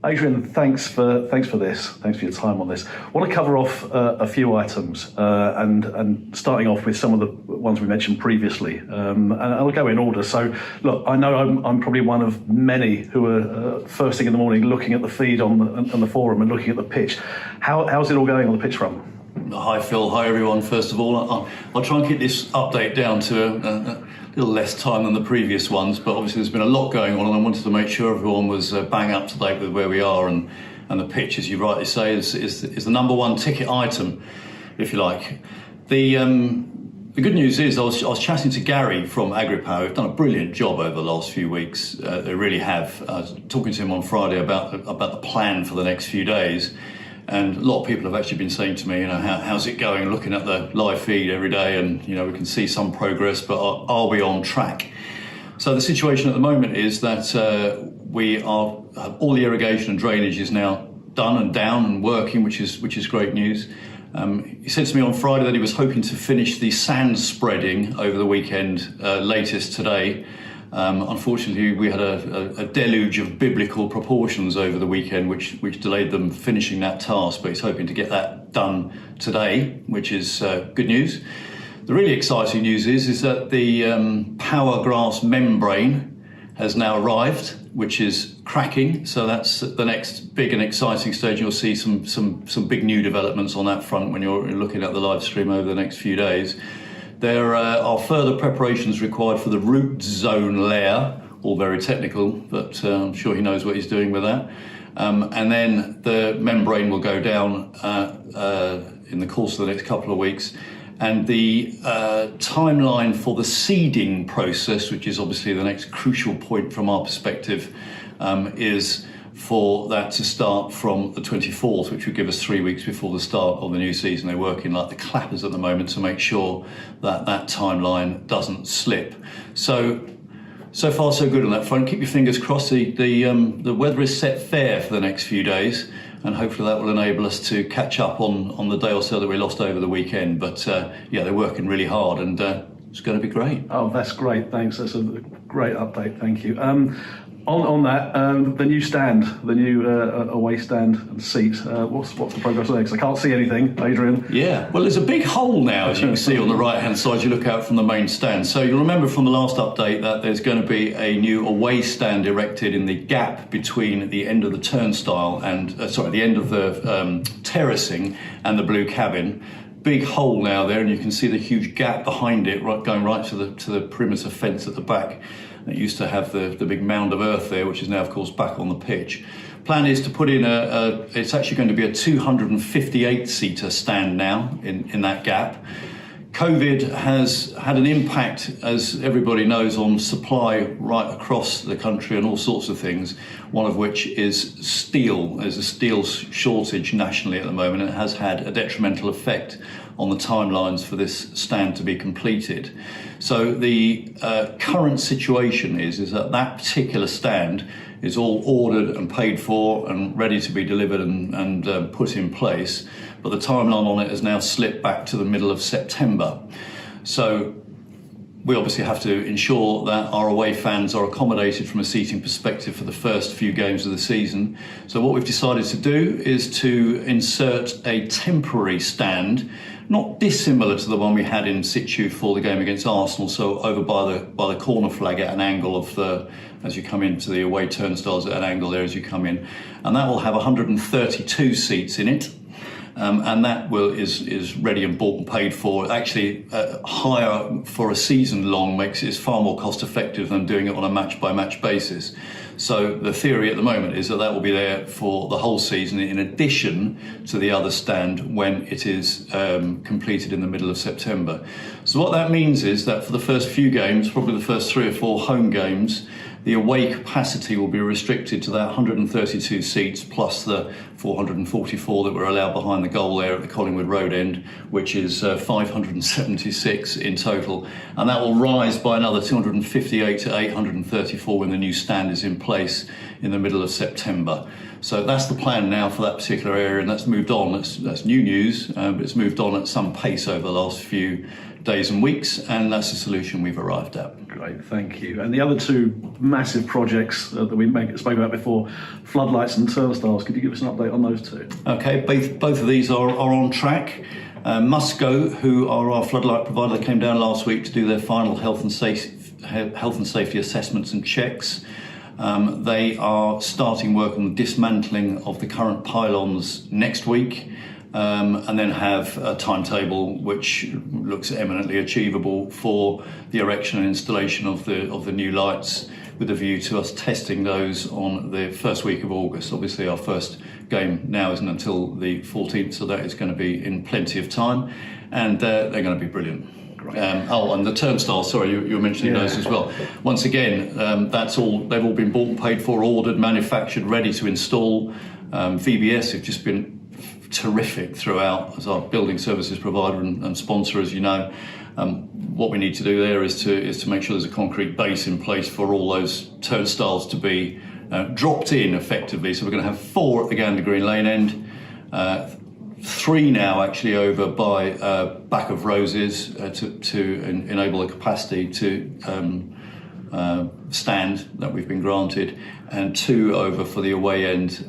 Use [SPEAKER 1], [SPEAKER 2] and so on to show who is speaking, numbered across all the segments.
[SPEAKER 1] Adrian, thanks for this. Thanks for your time on this. I want to cover off a few items, and starting off with some of the ones we mentioned previously. And I'll go in order. So, look, I know I'm probably one of many who are first thing in the morning looking at the feed on the forum and looking at the pitch. How's it all going on the pitch front?
[SPEAKER 2] Hi Phil, hi everyone. First of all, I'll try and keep this update down to a little less time than the previous ones, but obviously there's been a lot going on and I wanted to make sure everyone was bang up to date with where we are, and the pitch, as you rightly say, is the number one ticket item, if you like. The good news is I was chatting to Gary from Agripower, who've done a brilliant job over the last few weeks. They really have. I was talking to him on Friday about the plan for the next few days. And a lot of people have actually been saying to me, how's it going? Looking at the live feed every day, and we can see some progress, but are we on track? So the situation at the moment is that all the irrigation and drainage is now done and down and working, which is great news. He said to me on Friday that he was hoping to finish the sand spreading over the weekend, latest today. Unfortunately, we had a deluge of biblical proportions over the weekend, which delayed them finishing that task, but he's hoping to get that done today, which is good news. The really exciting news is that the power grass membrane has now arrived, which is cracking. So that's the next big and exciting stage. You'll see some big new developments on that front when you're looking at the live stream over the next few days. There are further preparations required for the root zone layer, all very technical, but I'm sure he knows what he's doing with that. And then the membrane will go down in the course of the next couple of weeks. And the timeline for the seeding process, which is obviously the next crucial point from our perspective, is for that to start from the 24th, which would give us 3 weeks before the start of the new season. They're working like the clappers at the moment to make sure that that timeline doesn't slip. So far so good on that front. Keep your fingers crossed. The weather is set fair for the next few days, and hopefully that will enable us to catch up on the day or so that we lost over the weekend. But yeah, they're working really hard, and it's going to be great.
[SPEAKER 1] Oh, that's great. Thanks. That's a great update. Thank you. On that, the new stand, the new away stand and seat, what's the progress there? Because I can't see anything, Adrian.
[SPEAKER 2] Yeah, well, there's a big hole now, as you can see on the right-hand side, you look out from the main stand. So you'll remember from the last update that there's going to be a new away stand erected in the gap between the end of the turnstile and, the end of the terracing and the blue cabin. Big hole now there, and you can see the huge gap behind it, going right to the perimeter fence at the back. It used to have the big mound of earth there, which is now, of course, back on the pitch. Plan is to put in it's actually going to be a 258-seater stand now in that gap. COVID has had an impact, as everybody knows, on supply right across the country and all sorts of things, one of which is steel. There's a steel shortage nationally at the moment, and it has had a detrimental effect on the timelines for this stand to be completed. So the current situation is that particular stand is all ordered and paid for and ready to be delivered and put in place, but the timeline on it has now slipped back to the middle of September. So we obviously have to ensure that our away fans are accommodated from a seating perspective for the first few games of the season. So what we've decided to do is to insert a temporary stand, not dissimilar to the one we had in situ for the game against Arsenal, so over by the corner flag at an angle of as you come into the away turnstiles at an angle there as you come in. And that will have 132 seats in it. And that is ready and bought and paid for. Actually, hire for a season long is far more cost effective than doing it on a match by match basis. So the theory at the moment is that will be there for the whole season, in addition to the other stand when it is completed in the middle of September. So what that means is that for the first few games, probably the first 3 or 4 home games, the away capacity will be restricted to that 132 seats plus the 444 that were allowed behind the goal there at the Collingwood Road end, which is 576 in total. And that will rise by another 258 to 834 when the new stand is in place in the middle of September. So that's the plan now for that particular area, and that's moved on. That's new news, but it's moved on at some pace over the last few days and weeks, and that's the solution we've arrived at.
[SPEAKER 1] Great, thank you. And the other two massive projects that we spoke about before, floodlights and turnstiles, could you give us an update on those two?
[SPEAKER 2] Okay, both of these are on track. Musco, who are our floodlight provider, they came down last week to do their final health and safety assessments and checks. They are starting work on the dismantling of the current pylons next week, and then have a timetable which looks eminently achievable for the erection and installation of the new lights, with a view to us testing those on the first week of August. Obviously our first game now isn't until the 14th, so that is going to be in plenty of time, and they're going to be brilliant. And the turnstiles, sorry, you were mentioning those as well. Once again, they've all been bought and paid for, ordered, manufactured, ready to install. VBS have just been terrific throughout as our building services provider and sponsor, as you know. What we need to do there is to make sure there's a concrete base in place for all those turnstiles to be dropped in effectively. So we're going to have 4 at the Gander Green Lane end, 3 now actually over by Back of Roses to enable the capacity to stand that we've been granted, and 2 over for the away end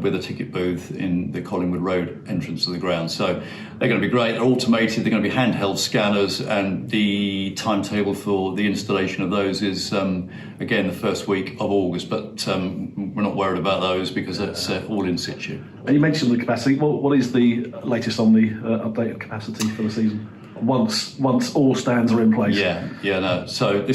[SPEAKER 2] with a ticket booth in the Collingwood Road entrance to the ground. So they're going to be great. They're automated, they're going to be handheld scanners, and the timetable for the installation of those is again the first week of August, but we're not worried about those because that's all in situ.
[SPEAKER 1] And you mentioned the capacity. What is the latest on the updated capacity for the season? Once all stands are in place. So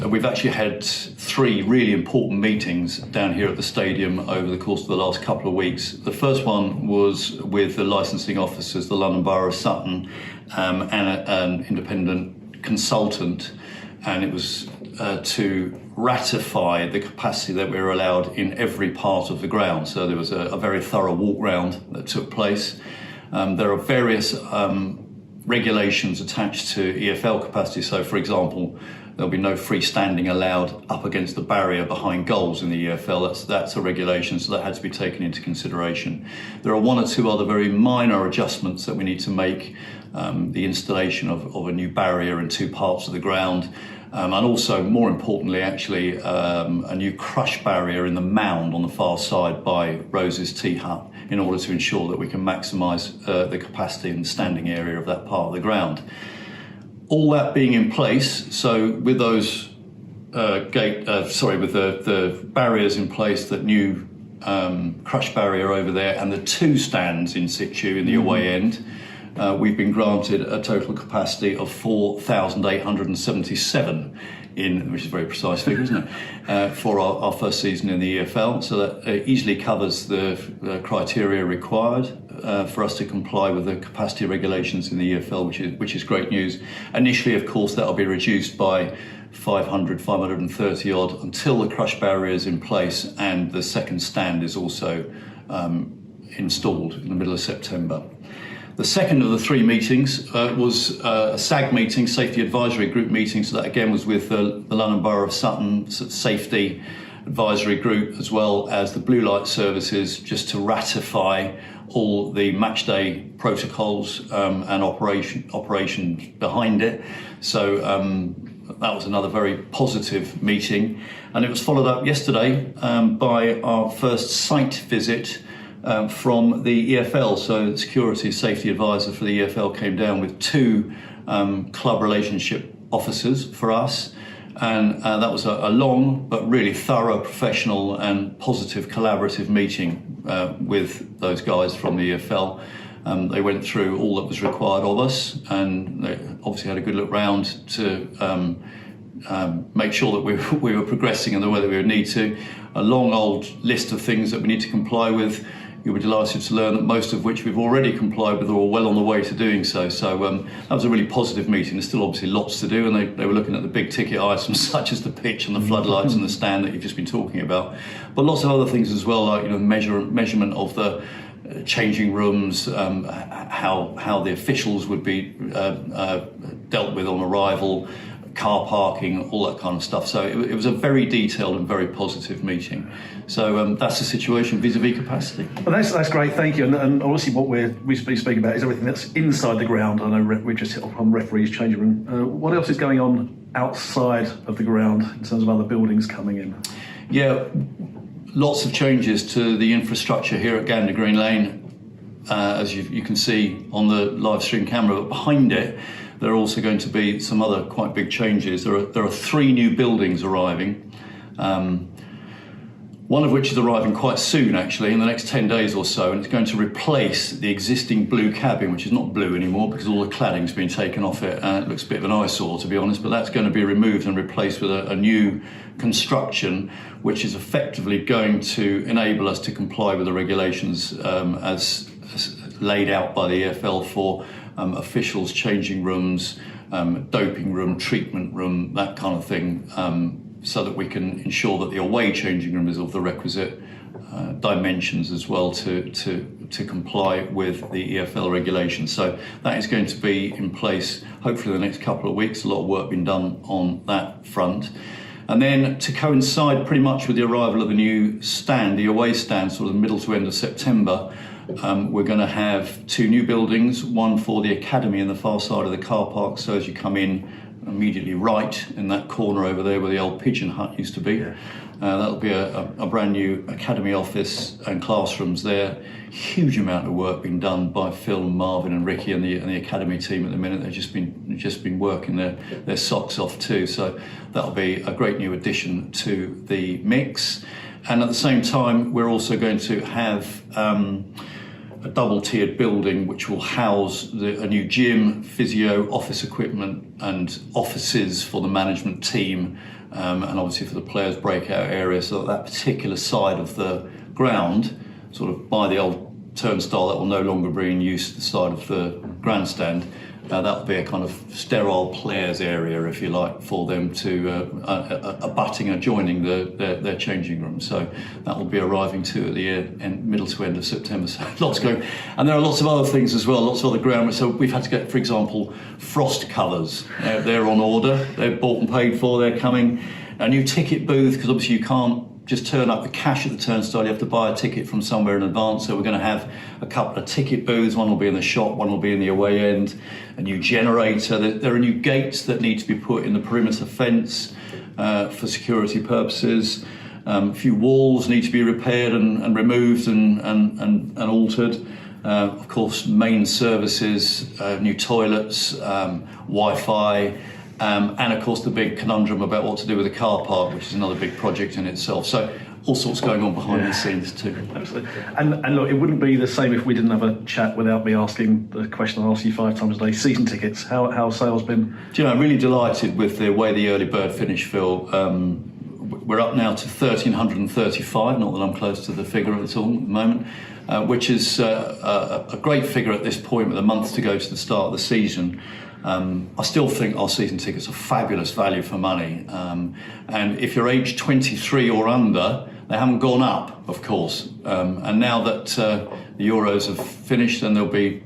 [SPEAKER 1] we've actually had 3 really important meetings down here at the stadium over the course of the last couple of weeks. The first one was with the licensing officers, the London Borough of Sutton, and an independent consultant, and it was to ratify the capacity that we were allowed in every part of the ground. So there was a very thorough walk round that took place. There are various regulations attached to EFL capacity. So, for example, there'll be no freestanding allowed up against the barrier behind goals in the EFL. That's a regulation, so that had to be taken into consideration. There are 1 or 2 other very minor adjustments that we need to make. The installation of a new barrier in 2 parts of the ground, and also, more importantly, actually, a new crush barrier in the mound on the far side by Rose's Tea Hut, in order to ensure that we can maximise the capacity and standing area of that part of the ground. All that being in place, so with those with the barriers in place, that new crush barrier over there, and the 2 stands in situ in the away end, we've been granted a total capacity of 4,877 which is a very precise figure, isn't it, for our first season in the EFL. So that easily covers the criteria required for us to comply with the capacity regulations in the EFL, which is great news. Initially, of course, that will be reduced by 530 odd until the crush barrier is in place and the second stand is also installed in the middle of September. The second of the 3 meetings was a SAG meeting, Safety Advisory Group meeting. So that again was with the London Borough of Sutton Safety Advisory Group, as well as the Blue Light Services, just to ratify all the match day protocols and operations behind it. So that was another very positive meeting. And it was followed up yesterday by our first site visit from the EFL. So the Security Safety Advisor for the EFL came down with 2 club relationship officers for us, and that was a long but really thorough, professional and positive collaborative meeting with those guys from the EFL. They went through all that was required of us, and they obviously had a good look round to make sure that we were progressing in the way that we would need to. A long old list of things that we need to comply with. You'll be delighted to learn that most of which we've already complied with, or well on the way to doing so. So that was a really positive meeting. There's still obviously lots to do, and they were looking at the big ticket items such as the pitch and the floodlights and the stand that you've just been talking about. But lots of other things as well, like measurement of the changing rooms, how the officials would be dealt with on arrival,
[SPEAKER 2] car parking, all that kind of stuff. So it was a very detailed and very positive meeting. So that's the situation vis-a-vis capacity.
[SPEAKER 1] Well, that's great, thank you. And obviously what we speaking about is everything that's inside the ground. I know we just hit on referees' changing room. What else is going on outside of the ground in terms of other buildings coming in?
[SPEAKER 2] Yeah, lots of changes to the infrastructure here at Gander Green Lane. As you can see on the live stream camera, but behind it there are also going to be some other quite big changes. There are 3 new buildings arriving, one of which is arriving quite soon, actually, in the next 10 days or so, and it's going to replace the existing blue cabin, which is not blue anymore because all the cladding's been taken off it. It looks a bit of an eyesore, to be honest, but that's going to be removed and replaced with a new construction, which is effectively going to enable us to comply with the regulations as laid out by the EFL for officials, changing rooms, doping room, treatment room, that kind of thing, so that we can ensure that the away changing room is of the requisite dimensions as well to comply with the EFL regulations. So that is going to be in place hopefully in the next couple of weeks. A lot of work being done on that front. And then to coincide pretty much with the arrival of the new stand, the away stand, sort of middle to end of September, we're going to have 2 new buildings, one for the academy in the far side of the car park. So as you come in, immediately right in that corner over there where the old pigeon hut used to be. Yeah. That'll be a brand new academy office and classrooms there. Huge amount of work being done by Phil and Marvin and Ricky and the academy team at the minute. They've just been working their socks off too. So that'll be a great new addition to the mix. And at the same time, we're also going to have a double-tiered building which will house a new gym, physio, office equipment and offices for the management team, and obviously for the players' breakout area, so that particular side of the ground, sort of by the old turnstile that will no longer be in use, the side of the grandstand, that'll be a kind of sterile players area, if you like, for them to abutting and adjoining their changing room. So that will be arriving too at the middle to end of September. So lots going, and there are lots of other things as well, lots of other ground. So we've had to get, for example, frost covers. They're on order. They're bought and paid for. They're coming. A new ticket booth, because obviously you can't just turn up the cash at the turnstile, you have to buy a ticket from somewhere in advance. So we're going to have a couple of ticket booths, one will be in the shop, one will be in the away end, a new generator. There are new gates that need to be put in the perimeter fence for security purposes. A few walls need to be repaired and removed and altered. Of course, main services, new toilets, Wi-Fi, and of course the big conundrum about what to do with the car park, which is another big project in itself. So all sorts going on behind the scenes too.
[SPEAKER 1] Absolutely. And look, it wouldn't be the same if we didn't have a chat without me asking the question I ask you 5 times a day. Season tickets, how have sales been?
[SPEAKER 2] Do you know, I'm really delighted with the way the early bird finished, Phil. We're up now to 1,335, not that I'm close to the figure at all at the moment, which is a great figure at this point with a month to go to the start of the season. I still think our season tickets are fabulous value for money. And if you're aged 23 or under, they haven't gone up, of course. And now that the Euros have finished and they'll be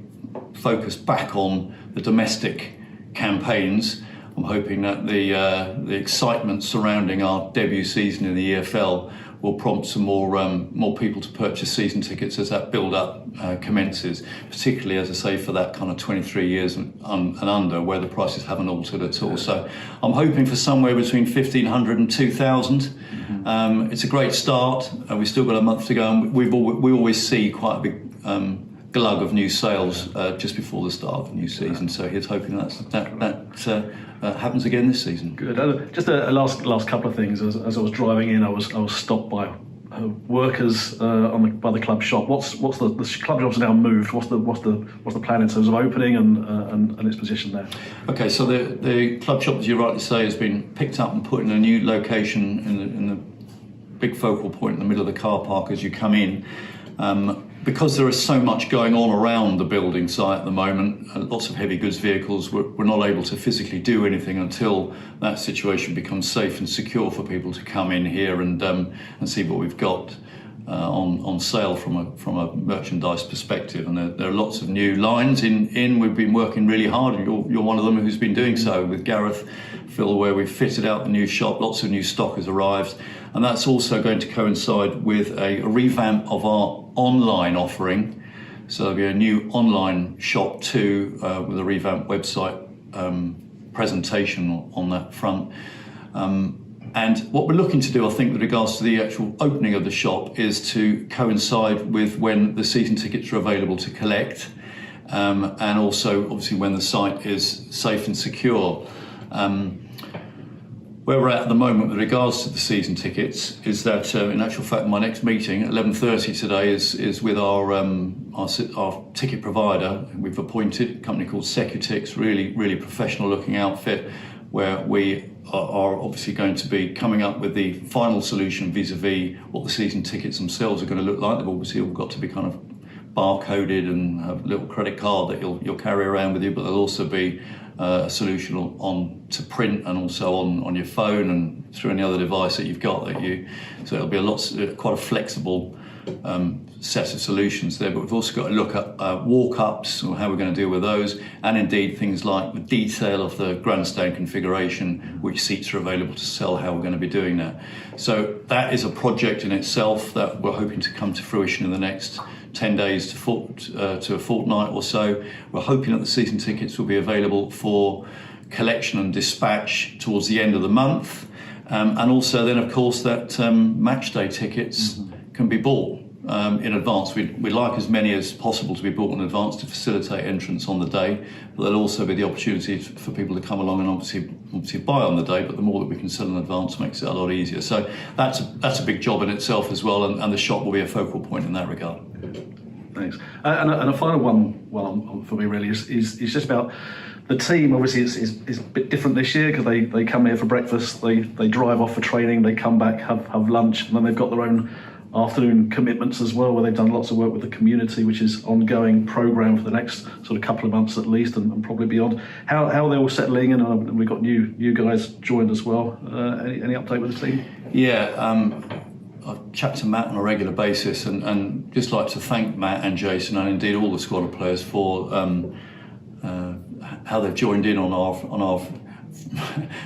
[SPEAKER 2] focused back on the domestic campaigns, I'm hoping that the excitement surrounding our debut season in the EFL will prompt some more people to purchase season tickets as that build-up commences, particularly, as I say, for that kind of 23 years and under, where the prices haven't altered at all. So I'm hoping for somewhere between 1,500 and 2,000. Mm-hmm. It's a great start. We've still got a month to go, and we always see quite a big glug of new sales just before the start of the new season. So here's hoping that happens again this season.
[SPEAKER 1] Good. Just a last couple of things. As I was driving in, I was stopped by workers by the club shop. What's the club shop's now moved? What's the plan in terms of opening and its position there? Okay,
[SPEAKER 2] so the club shop, as you rightly say, has been picked up and put in a new location in the big focal point in the middle of the car park as you come in. Because there is so much going on around the building site at the moment, lots of heavy goods vehicles, we're not able to physically do anything until that situation becomes safe and secure for people to come in here and see what we've got. on sale from a merchandise perspective, and there are lots of new lines in. We've been working really hard, and you're one of them who's been doing so with Gareth, Phil, where we've fitted out the new shop. Lots of new stock has arrived, and that's also going to coincide with a revamp of our online offering. So there'll be a new online shop too, with a revamped website presentation on that front. And what we're looking to do, I think, with regards to the actual opening of the shop is to coincide with when the season tickets are available to collect, and also obviously when the site is safe and secure. Where we're at the moment with regards to the season tickets is that, in actual fact, my next meeting at 11:30 today is with our ticket provider. We've appointed a company called SUFCtv, really professional looking outfit, where we are obviously going to be coming up with the final solution vis-a-vis what the season tickets themselves are going to look like. They've obviously all got to be kind of barcoded and have a little credit card that you'll carry around with you, but there'll also be a solution on to print and also on your phone and through any other device that you've got so it'll be quite a flexible set of solutions there. But we've also got to look at walk-ups or how we're going to deal with those, and indeed things like the detail of the grandstand configuration, which seats are available to sell, how we're going to be doing that. So that is a project in itself that we're hoping to come to fruition in the next 10 days to a fortnight or so. We're hoping that the season tickets will be available for collection and dispatch towards the end of the month, and also then of course that match day tickets can be bought in advance. We'd like as many as possible to be bought in advance to facilitate entrance on the day, but there'll also be the opportunity for people to come along and obviously buy on the day, but the more that we can sell in advance makes it a lot easier. So that's a big job in itself as well, and the shop will be a focal point in that regard.
[SPEAKER 1] Thanks. And a final one for me really is just about the team. Obviously it's a bit different this year because they come here for breakfast, they drive off for training, they come back, have lunch, and then they've got their own afternoon commitments as well, where they've done lots of work with the community, which is ongoing programme for the next sort of couple of months at least, and probably beyond. How are they all settling in? And we've got new guys joined as well. Any update with the team?
[SPEAKER 2] Yeah, I chat to Matt on a regular basis, and just like to thank Matt and Jason and indeed all the squad of players for how they've joined in on our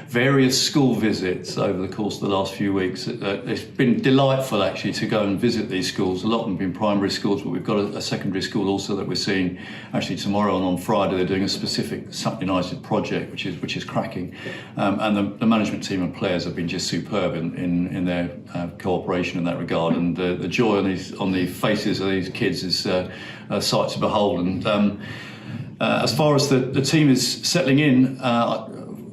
[SPEAKER 2] various school visits over the course of the last few weeks. It's been delightful actually to go and visit these schools. A lot of them have been primary schools, but we've got a secondary school also that we're seeing actually tomorrow, and on Friday they're doing a specific Sutton United project which is cracking, and the management team and players have been just superb in their cooperation in that regard, and the joy on the faces of these kids is a sight to behold. And as far as the team is settling in,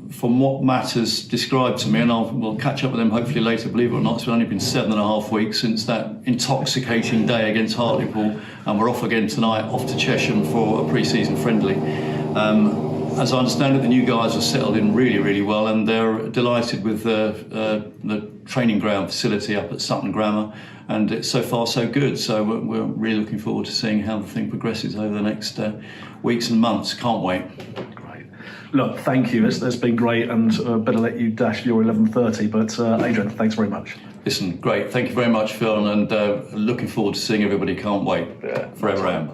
[SPEAKER 2] from what Matt has described to me, and we'll catch up with them hopefully later, believe it or not, it's only been 7.5 weeks since that intoxicating day against Hartlepool, and we're off again tonight, off to Chesham for a pre-season friendly. As I understand it, the new guys are settled in really well, and they're delighted with the training ground facility up at Sutton Grammar, and it's so far so good. So we're really looking forward to seeing how the thing progresses over the next weeks and months. Can't wait.
[SPEAKER 1] Look, thank you. It's been great, and better let you dash your 11:30. But Adrian, thanks very much.
[SPEAKER 2] Listen, great. Thank you very much, Phil, and looking forward to seeing everybody. Can't wait. Forever am.